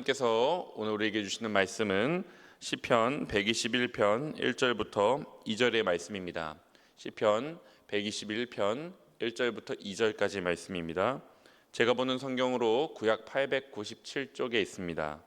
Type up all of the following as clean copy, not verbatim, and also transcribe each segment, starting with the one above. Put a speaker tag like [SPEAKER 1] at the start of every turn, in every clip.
[SPEAKER 1] 하나님께서 오늘 우리에게 주시는 말씀은 시편 121편 1절부터 2절의 말씀입니다. 시편 121편 1절부터 2절까지 말씀입니다. 제가 보는 성경으로 구약 897쪽에 있습니다.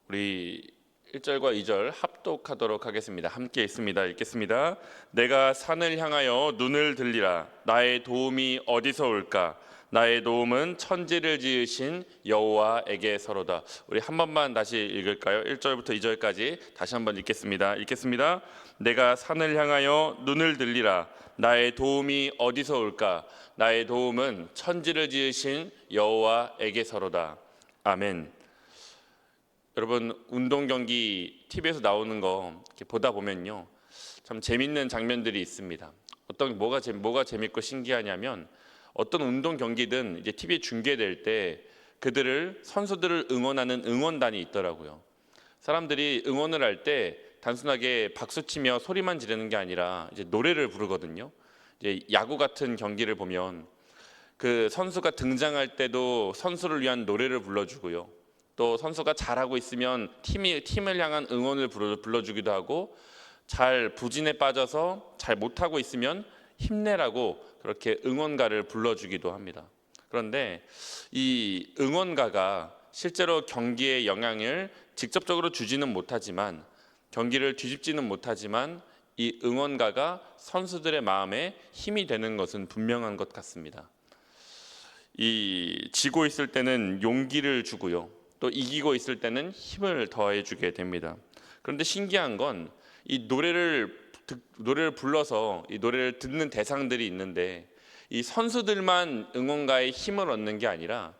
[SPEAKER 1] 우리 1절과 2절 합독하도록 하겠습니다. 함께 있습니다. 읽겠습니다. 내가 산을 향하여 눈을 들리라. 나의 도움이 어디서 올까? 나의 도움은 천지를 지으신 여호와에게서로다. 우리 한 번만 다시 읽을까요? 1절부터 2절까지 다시 한번 읽겠습니다. 내가 산을 향하여 눈을 들리라. 나의 도움이 어디서 올까? 나의 도움은 천지를 지으신 여호와에게서로다. 아멘. 여러분, 운동 경기 TV에서 나오는 거 이렇게 보다 보면요, 참 재밌는 장면들이 있습니다. 뭐가 재밌고 신기하냐면, 어떤 운동 경기든 이제 TV에 중계될 때 선수들을 응원하는 응원단이 있더라고요. 사람들이 응원을 할 때 단순하게 박수치며 소리만 지르는 게 아니라 이제 노래를 부르거든요. 이제 야구 같은 경기를 보면 그 선수가 등장할 때도 선수를 위한 노래를 불러주고요. 또 선수가 잘하고 있으면 팀을 향한 응원을 불러주기도 하고, 잘 부진에 빠져서 잘 못하고 있으면 힘내라고 그렇게 응원가를 불러주기도 합니다. 그런데 이 응원가가 실제로 경기에 영향을 직접적으로 주지는 못하지만, 경기를 뒤집지는 못하지만, 이 응원가가 선수들의 마음에 힘이 되는 것은 분명한 것 같습니다. 지고 있을 때는 용기를 주고요, 또 이기고 있을 때는 힘을 더해주게 됩니다. 그런데 신기한 건 이 노래를 불러서 이 노래를 듣는 대상들이 있는데, 이 선수들만 응원가에 힘을 얻는 게 아니라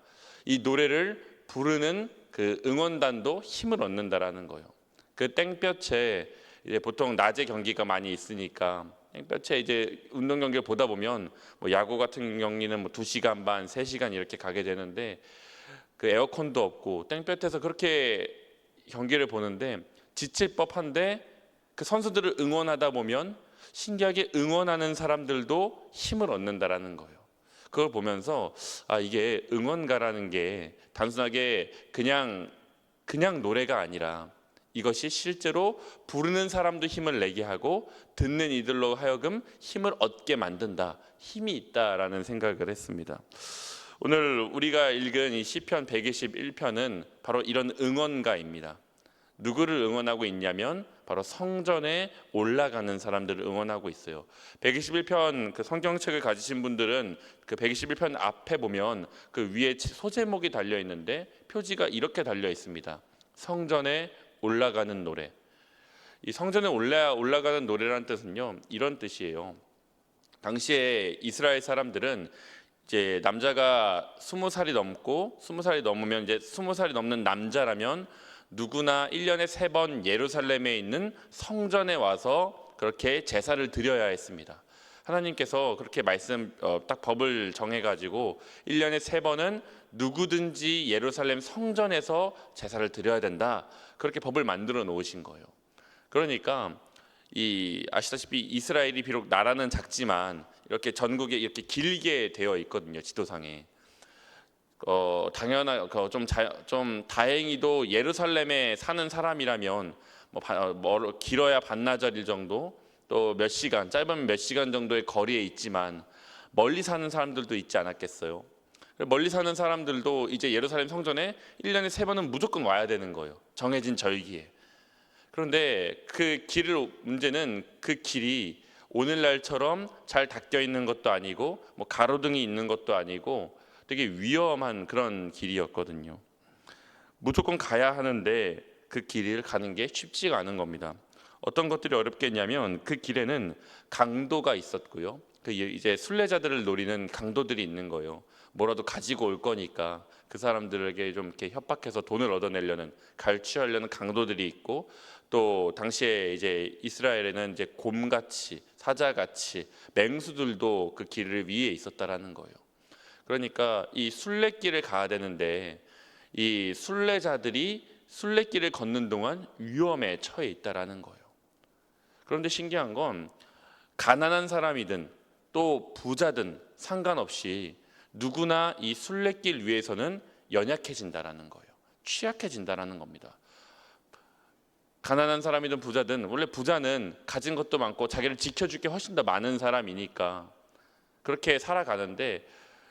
[SPEAKER 1] 이 노래를 부르는 그 응원단도 힘을 얻는다라는 거예요. 그 땡볕에 이제 보통 낮에 경기가 많이 있으니까 땡볕에 이제 운동 경기를 보다 보면 야구 같은 경기는 2시간 반, 3시간 이렇게 가게 되는데, 그 에어컨도 없고 땡볕에서 그렇게 경기를 보는데 지칠 법한데, 그 선수들을 응원하다 보면 신기하게 응원하는 사람들도 힘을 얻는다라는 거예요. 그걸 보면서 이게 응원가라는 게 단순하게 그냥 노래가 아니라, 이것이 실제로 부르는 사람도 힘을 내게 하고 듣는 이들로 하여금 힘을 얻게 만든다, 힘이 있다라는 생각을 했습니다. 오늘 우리가 읽은 이 시편 121편은 바로 이런 응원가입니다. 누구를 응원하고 있냐면 바로 성전에 올라가는 사람들을 응원하고 있어요. 121편 그 성경책을 가지신 분들은 그 121편 앞에 보면 그 위에 소제목이 달려 있는데 표지가 이렇게 달려 있습니다. 성전에 올라가는 노래. 이 성전에 올라가는 노래라는 뜻은요, 이런 뜻이에요. 당시에 이스라엘 사람들은 이제 남자가 20살이 넘으면 이제 20살이 넘는 남자라면 누구나 1년에 3번 예루살렘에 있는 성전에 와서 그렇게 제사를 드려야 했습니다. 하나님께서 그렇게 딱 법을 정해가지고 1년에 3번은 누구든지 예루살렘 성전에서 제사를 드려야 된다, 그렇게 법을 만들어 놓으신 거예요. 그러니까 아시다시피 이스라엘이 비록 나라는 작지만 이렇게 전국에 이렇게 길게 되어 있거든요, 지도상에. 좀 다행히도 예루살렘에 사는 사람이라면 길어야 반나절일 정도, 또 짧으면 몇 시간 정도의 거리에 있지만 멀리 사는 사람들도 있지 않았겠어요. 멀리 사는 사람들도 이제 예루살렘 성전에 1년에 3번은 무조건 와야 되는 거예요, 정해진 절기에. 그런데 문제는 그 길이 오늘날처럼 잘 닦여 있는 것도 아니고 가로등이 있는 것도 아니고 되게 위험한 그런 길이었거든요. 무조건 가야 하는데 그 길을 가는 게 쉽지가 않은 겁니다. 어떤 것들이 어렵겠냐면 그 길에는 강도가 있었고요, 이제 순례자들을 노리는 강도들이 있는 거예요. 뭐라도 가지고 올 거니까 그 사람들에게 좀 이렇게 협박해서 돈을 얻어내려는, 갈취하려는 강도들이 있고, 또 당시에 이제 이스라엘에는 이제 곰같이, 사자같이 맹수들도 그 길 위에 있었다라는 거예요. 그러니까 이 순례길을 가야 되는데 이 순례자들이 순례길을 걷는 동안 위험에 처해 있다라는 거예요. 그런데 신기한 건 가난한 사람이든 또 부자든 상관없이 누구나 이 순례길 위에서는 연약해진다라는 거예요. 취약해진다라는 겁니다. 가난한 사람이든 부자든, 원래 부자는 가진 것도 많고 자기를 지켜줄 게 훨씬 더 많은 사람이니까 그렇게 살아가는데,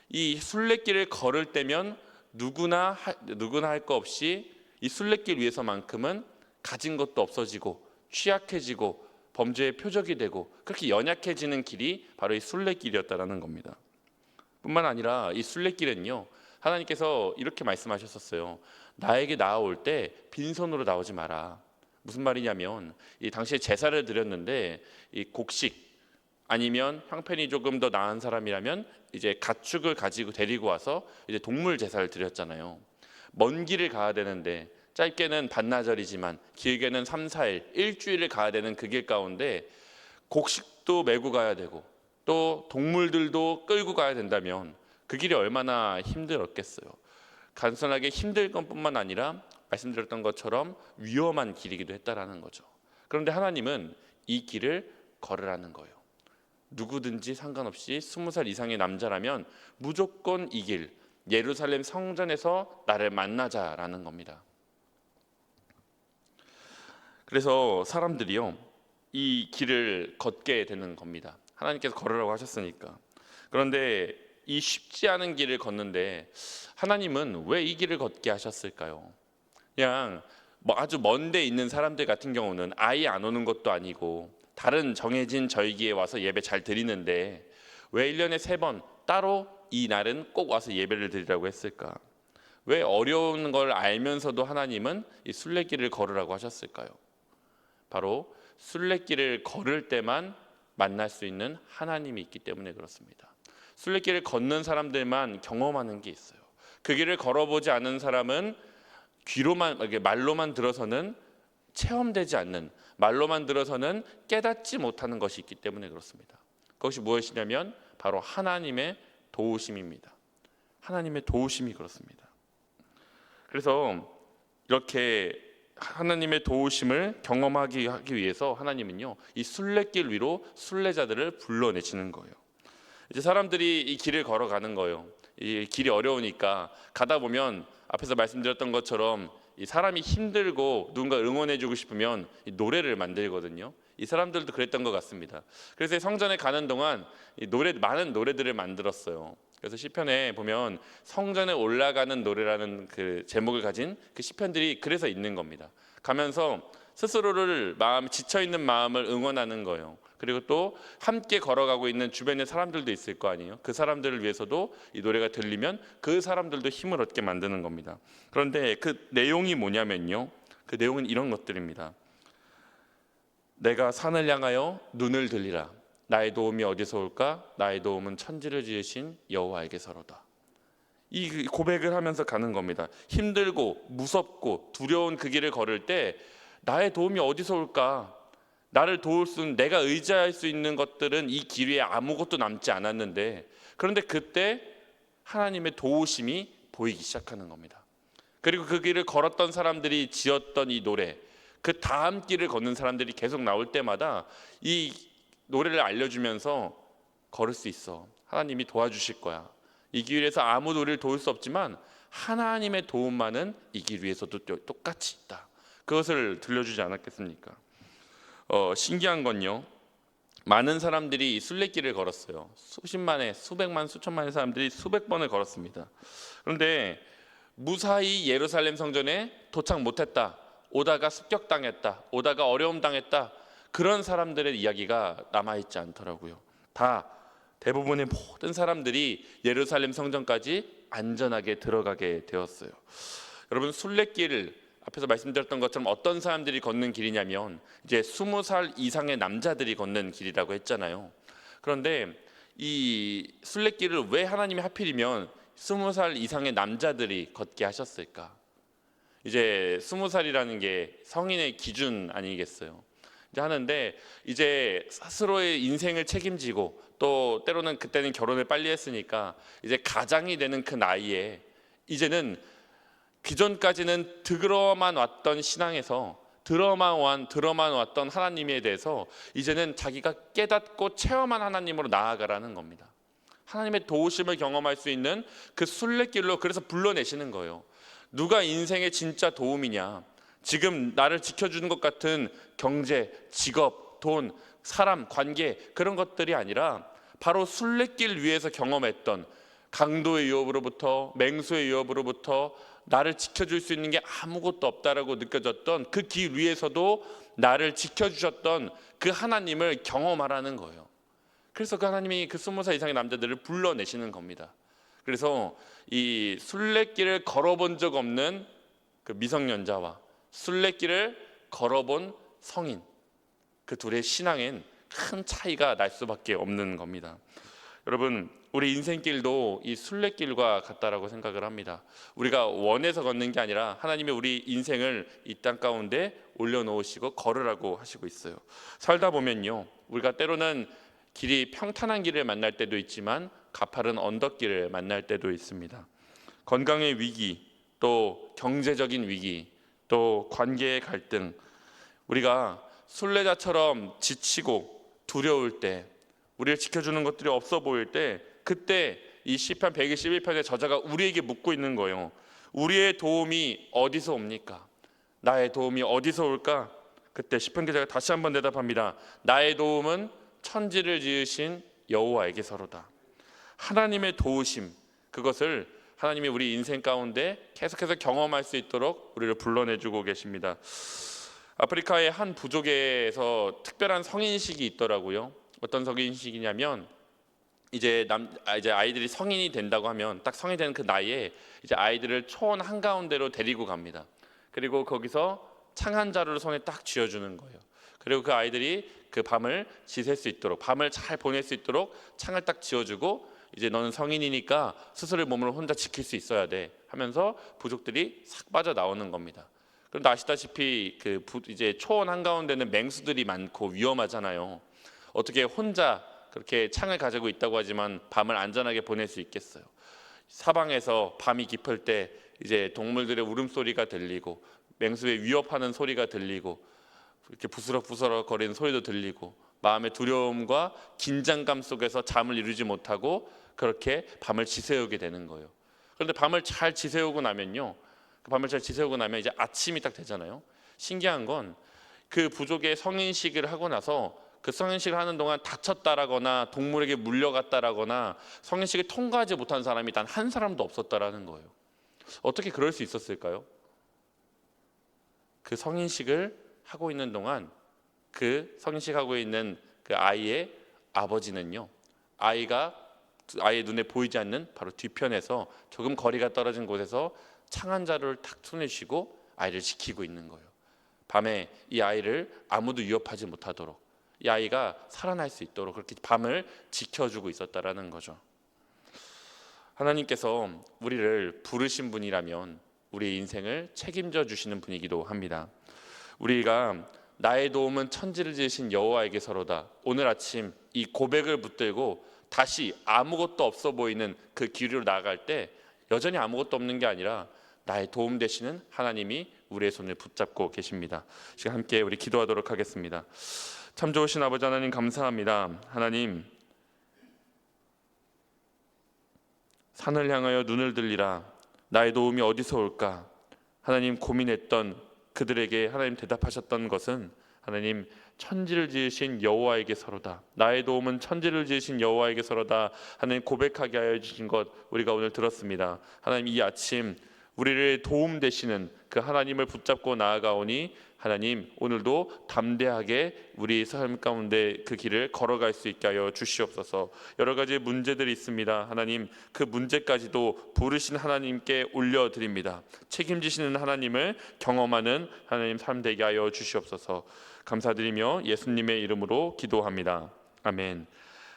[SPEAKER 1] 이 순례길을 걸을 때면 누구나 할 거 없이 이 순례길 위에서만큼은 가진 것도 없어지고 취약해지고 범죄의 표적이 되고 그렇게 연약해지는 길이 바로 이 순례길이었다라는 겁니다. 뿐만 아니라 이 순례길은요, 하나님께서 이렇게 말씀하셨었어요. 나에게 나아올 때 빈손으로 나오지 마라. 무슨 말이냐면, 이 당시에 제사를 드렸는데 이 곡식 아니면 형편이 조금 더 나은 사람이라면 이제 가축을 가지고 데리고 와서 이제 동물 제사를 드렸잖아요. 먼 길을 가야 되는데, 짧게는 반나절이지만 길게는 3, 4일, 일주일을 가야 되는 그 길 가운데 곡식도 메고 가야 되고 또 동물들도 끌고 가야 된다면 그 길이 얼마나 힘들었겠어요. 단순하게 힘들 것뿐만 아니라 말씀드렸던 것처럼 위험한 길이기도 했다라는 거죠. 그런데 하나님은 이 길을 걸으라는 거예요. 누구든지 상관없이 20살 이상의 남자라면 무조건 이 길, 예루살렘 성전에서 나를 만나자라는 겁니다. 그래서 사람들이요, 이 길을 걷게 되는 겁니다. 하나님께서 걸으라고 하셨으니까. 그런데 이 쉽지 않은 길을 걷는데 하나님은 왜 이 길을 걷게 하셨을까요? 그냥 아주 먼 데 있는 사람들 같은 경우는 아예 안 오는 것도 아니고 다른 정해진 절기에 와서 예배 잘 드리는데 왜 1년에 3번 따로 이 날은 꼭 와서 예배를 드리라고 했을까? 왜 어려운 걸 알면서도 하나님은 이 순례길을 걸으라고 하셨을까요? 바로 순례길을 걸을 때만 만날 수 있는 하나님이 있기 때문에 그렇습니다. 순례길을 걷는 사람들만 경험하는 게 있어요. 그 길을 걸어보지 않은 사람은 말로만 들어서는 체험되지 않는, 말로만 들어서는 깨닫지 못하는 것이 있기 때문에 그렇습니다. 그것이 무엇이냐면 바로 하나님의 도우심입니다. 하나님의 도우심이 그렇습니다. 그래서 이렇게 하나님의 도우심을 경험하기 위해서 하나님은요, 이 순례길 위로 순례자들을 불러내시는 거예요. 이제 사람들이 이 길을 걸어가는 거예요. 이 길이 어려우니까 가다 보면 앞에서 말씀드렸던 것처럼 이 사람이 힘들고 누군가 응원해주고 싶으면 이 노래를 만들거든요. 이 사람들도 그랬던 것 같습니다. 그래서 성전에 가는 동안 많은 노래들을 만들었어요. 그래서 시편에 보면 성전에 올라가는 노래라는 그 제목을 가진 그 시편들이 그래서 있는 겁니다. 가면서 스스로를 지쳐 있는 마음을 응원하는 거예요. 그리고 또 함께 걸어가고 있는 주변의 사람들도 있을 거 아니에요. 그 사람들을 위해서도 이 노래가 들리면 그 사람들도 힘을 얻게 만드는 겁니다. 그런데 그 내용이 뭐냐면요, 그 내용은 이런 것들입니다. 내가 산을 향하여 눈을 들리라. 나의 도움이 어디서 올까? 나의 도움은 천지를 지으신 여호와에게서로다. 이 고백을 하면서 가는 겁니다. 힘들고 무섭고 두려운 그 길을 걸을 때 나의 도움이 어디서 올까? 나를 도울 수 있는, 내가 의지할 수 있는 것들은 이 길 위에 아무것도 남지 않았는데, 그런데 그때 하나님의 도우심이 보이기 시작하는 겁니다. 그리고 그 길을 걸었던 사람들이 지었던 이 노래, 그 다음 길을 걷는 사람들이 계속 나올 때마다 이 노래를 알려주면서 걸을 수 있어. 하나님이 도와주실 거야. 이 길에서 아무도 우리를 도울 수 없지만 하나님의 도움만은 이 길 위에서도 똑같이 있다. 그것을 들려주지 않았겠습니까? 신기한 건요, 많은 사람들이 이 순례길을 걸었어요. 수십만의, 수백만, 수천만의 사람들이 수백 번을 걸었습니다. 그런데 무사히 예루살렘 성전에 도착 못했다, 오다가 습격당했다, 오다가 어려움 당했다, 그런 사람들의 이야기가 남아있지 않더라고요. 대부분의 모든 사람들이 예루살렘 성전까지 안전하게 들어가게 되었어요. 여러분, 순례길 앞에서 말씀드렸던 것처럼 어떤 사람들이 걷는 길이냐면 이제 20살 이상의 남자들이 걷는 길이라고 했잖아요. 그런데 이 순례길을 왜 하나님이 하필이면 20살 이상의 남자들이 걷게 하셨을까? 이제 20살이라는 게 성인의 기준 아니겠어요? 이제 하는데 이제 스스로의 인생을 책임지고 또 때로는 그때는 결혼을 빨리 했으니까 이제 가장이 되는 그 나이에 이제는 그전까지는 들어만 왔던 신앙에서 들어만 왔던 하나님에 대해서 이제는 자기가 깨닫고 체험한 하나님으로 나아가라는 겁니다. 하나님의 도우심을 경험할 수 있는 그 순례길로 그래서 불러내시는 거예요. 누가 인생의 진짜 도움이냐? 지금 나를 지켜주는 것 같은 경제, 직업, 돈, 사람, 관계 그런 것들이 아니라 바로 순례길 위에서 경험했던 강도의 위협으로부터 맹수의 위협으로부터 나를 지켜줄 수 있는 게 아무것도 없다라고 느껴졌던 그 길 위에서도 나를 지켜주셨던 그 하나님을 경험하라는 거예요. 그래서 그 하나님이 그 20살 이상의 남자들을 불러내시는 겁니다. 그래서 이 순례길을 걸어본 적 없는 그 미성년자와 순례길을 걸어본 성인, 그 둘의 신앙엔 큰 차이가 날 수밖에 없는 겁니다. 여러분, 우리 인생길도 이 순례길과 같다라고 생각을 합니다. 우리가 원해서 걷는 게 아니라 하나님이 우리 인생을 이 땅 가운데 올려놓으시고 걸으라고 하시고 있어요. 살다 보면요, 우리가 때로는 길이 평탄한 길을 만날 때도 있지만 가파른 언덕길을 만날 때도 있습니다. 건강의 위기, 또 경제적인 위기, 또 관계의 갈등, 우리가 순례자처럼 지치고 두려울 때, 우리를 지켜주는 것들이 없어 보일 때, 그때 이 시편 121편의 저자가 우리에게 묻고 있는 거예요. 우리의 도움이 어디서 옵니까? 나의 도움이 어디서 올까? 그때 시편 기자가 다시 한번 대답합니다. 나의 도움은 천지를 지으신 여호와에게서로다. 하나님의 도우심, 그것을 하나님이 우리 인생 가운데 계속해서 경험할 수 있도록 우리를 불러내주고 계십니다. 아프리카의 한 부족에서 특별한 성인식이 있더라고요. 어떤 성인식이냐면 이제 아이들이 성인이 된다고 하면 딱 성인이 되는 그 나이에 이제 아이들을 초원 한가운데로 데리고 갑니다. 그리고 거기서 창 한 자루를 손에 딱 쥐어주는 거예요. 그리고 그 아이들이 그 밤을 지샐 수 있도록, 밤을 잘 보낼 수 있도록 창을 딱 쥐어주고, 이제 너는 성인이니까 스스로의 몸을 혼자 지킬 수 있어야 돼 하면서 부족들이 싹 빠져 나오는 겁니다. 그런데 아시다시피 이제 초원 한가운데는 맹수들이 많고 위험하잖아요. 어떻게 혼자 그렇게 창을 가지고 있다고 하지만 밤을 안전하게 보낼 수 있겠어요? 사방에서 밤이 깊을 때 이제 동물들의 울음소리가 들리고 맹수의 위협하는 소리가 들리고 이렇게 부스럭부스럭 거리는 소리도 들리고 마음의 두려움과 긴장감 속에서 잠을 이루지 못하고 그렇게 밤을 지새우게 되는 거예요. 그런데 밤을 잘 지새우고 나면요, 그 밤을 잘 지새우고 나면 이제 아침이 딱 되잖아요. 신기한 건 그 부족의 성인식을 하고 나서 그 성인식을 하는 동안 다쳤다라거나 동물에게 물려갔다라거나 성인식을 통과하지 못한 사람이 단 한 사람도 없었다라는 거예요. 어떻게 그럴 수 있었을까요? 그 성인식을 하고 있는 동안 그 성인식 하고 있는 그 아이의 아버지는요, 아이의 눈에 보이지 않는 바로 뒤편에서 조금 거리가 떨어진 곳에서 창 한 자루를 탁 손에 쥐고 아이를 지키고 있는 거예요. 밤에 이 아이를 아무도 위협하지 못하도록, 이 아이가 살아날 수 있도록 그렇게 밤을 지켜주고 있었다라는 거죠. 하나님께서 우리를 부르신 분이라면 우리의 인생을 책임져 주시는 분이기도 합니다. 우리가 나의 도움은 천지를 지으신 여호와에게서로다, 오늘 아침 이 고백을 붙들고 다시 아무것도 없어 보이는 그 길로 나아갈 때 여전히 아무것도 없는 게 아니라 나의 도움 되시는 하나님이 우리의 손을 붙잡고 계십니다. 지금 함께 우리 기도하도록 하겠습니다. 참 좋으신 아버지 하나님, 감사합니다. 하나님, 산을 향하여 눈을 들리라, 나의 도움이 어디서 올까? 하나님, 고민했던 그들에게 하나님 대답하셨던 것은 하나님, 천지를 지으신 여호와에게서로다, 나의 도움은 천지를 지으신 여호와에게서로다 하나님 고백하게 하여 주신 것 우리가 오늘 들었습니다. 하나님, 이 아침 우리를 도움 되시는 그 하나님을 붙잡고 나아가오니 하나님, 오늘도 담대하게 우리 삶 가운데 그 길을 걸어갈 수 있게 하여 주시옵소서. 여러 가지 문제들이 있습니다. 하나님, 그 문제까지도 부르신 하나님께 올려드립니다. 책임지시는 하나님을 경험하는 하나님 삶 되게 하여 주시옵소서. 감사드리며 예수님의 이름으로 기도합니다. 아멘.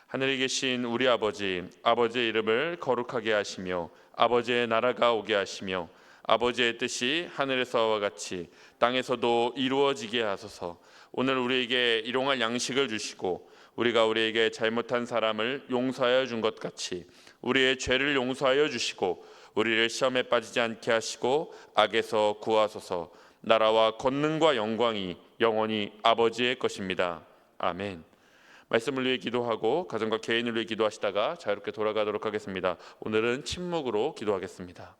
[SPEAKER 1] 하늘에 계신 우리 아버지, 아버지의 이름을 거룩하게 하시며 아버지의 나라가 오게 하시며 아버지의 뜻이 하늘에서와 같이 땅에서도 이루어지게 하소서. 오늘 우리에게 일용할 양식을 주시고 우리가 우리에게 잘못한 사람을 용서하여 준 것 같이 우리의 죄를 용서하여 주시고 우리를 시험에 빠지지 않게 하시고 악에서 구하소서. 나라와 권능과 영광이 영원히 아버지의 것입니다. 아멘. 말씀을 위해 기도하고 가정과 개인을 위해 기도하시다가 자유롭게 돌아가도록 하겠습니다. 오늘은 침묵으로 기도하겠습니다.